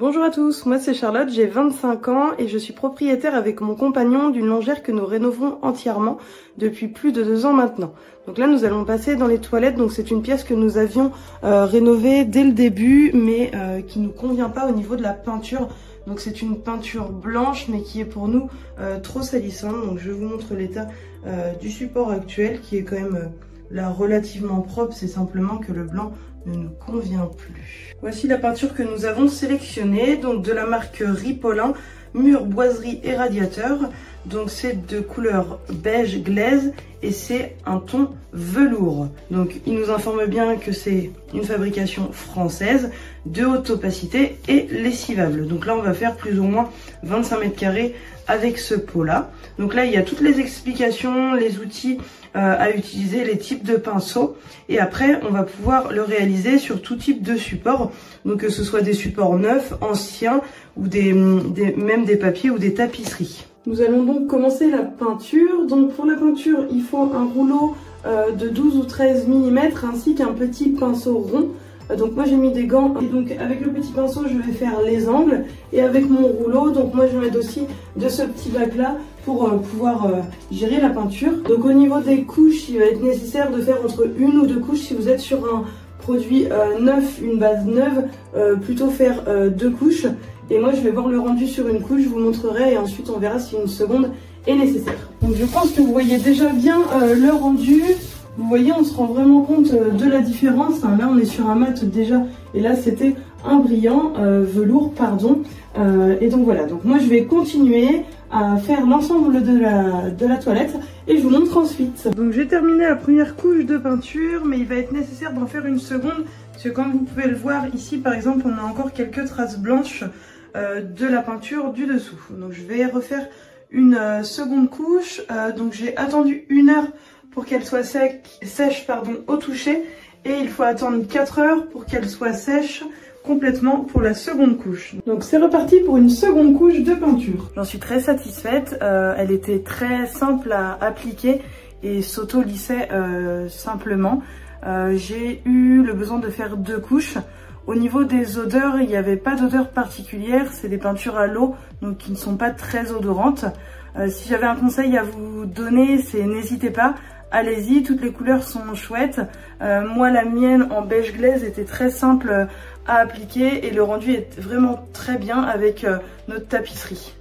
Bonjour à tous, moi c'est Charlotte, j'ai 25 ans et je suis propriétaire avec mon compagnon d'une longère que nous rénovons entièrement depuis plus de 2 ans maintenant. Donc là nous allons passer dans les toilettes, donc c'est une pièce que nous avions rénovée dès le début mais qui nous convient pas au niveau de la peinture. Donc c'est une peinture blanche mais qui est pour nous trop salissante. Donc je vous montre l'état du support actuel qui est quand même là relativement propre, c'est simplement que le blanc ne nous convient plus. Voici la peinture que nous avons sélectionnée, donc de la marque Ripollin, mur, boiserie et radiateur. Donc c'est de couleur beige glaise et c'est un ton velours. Donc il nous informe bien que c'est une fabrication française, de haute opacité et lessivable. Donc là on va faire plus ou moins 25 mètres carrés avec ce pot là. Donc là il y a toutes les explications, les outils à utiliser, les types de pinceaux, et après on va pouvoir le réaliser sur tout type de support, donc que ce soit des supports neufs, anciens ou même des papiers ou des tapisseries. Nous allons donc commencer la peinture. Donc pour la peinture il faut un rouleau de 12 ou 13 mm ainsi qu'un petit pinceau rond. Donc moi j'ai mis des gants et donc avec le petit pinceau je vais faire les angles, et avec mon rouleau donc moi je vais mettre aussi de ce petit bac là pour pouvoir gérer la peinture. Donc au niveau des couches il va être nécessaire de faire entre 1 ou 2 couches. Si vous êtes sur un produit neuf, une base neuve, plutôt faire 2 couches, et moi je vais voir le rendu sur une couche, je vous montrerai et ensuite on verra si une seconde est nécessaire. Donc je pense que vous voyez déjà bien le rendu. Vous voyez, on se rend vraiment compte de la différence. Là, on est sur un mat déjà, et là, c'était un brillant velours, pardon. Et donc voilà. Donc moi, je vais continuer à faire l'ensemble de la toilette et je vous montre ensuite. Donc j'ai terminé la première couche de peinture, mais il va être nécessaire d'en faire une seconde parce que comme vous pouvez le voir ici, par exemple, on a encore quelques traces blanches de la peinture du dessous. Donc je vais refaire une seconde couche. Donc j'ai attendu 1 heure pour qu'elle soit sèche au toucher, et il faut attendre 4 heures pour qu'elle soit sèche complètement pour la seconde couche. Donc c'est reparti pour une seconde couche de peinture. J'en suis très satisfaite, elle était très simple à appliquer et s'auto-lissait simplement. J'ai eu le besoin de faire 2 couches. Au niveau des odeurs, il n'y avait pas d'odeur particulière, c'est des peintures à l'eau donc qui ne sont pas très odorantes. Si j'avais un conseil à vous donner, c'est n'hésitez pas. Allez-y, toutes les couleurs sont chouettes. Moi, la mienne en beige glaise était très simple à appliquer et le rendu est vraiment très bien avec notre tapisserie.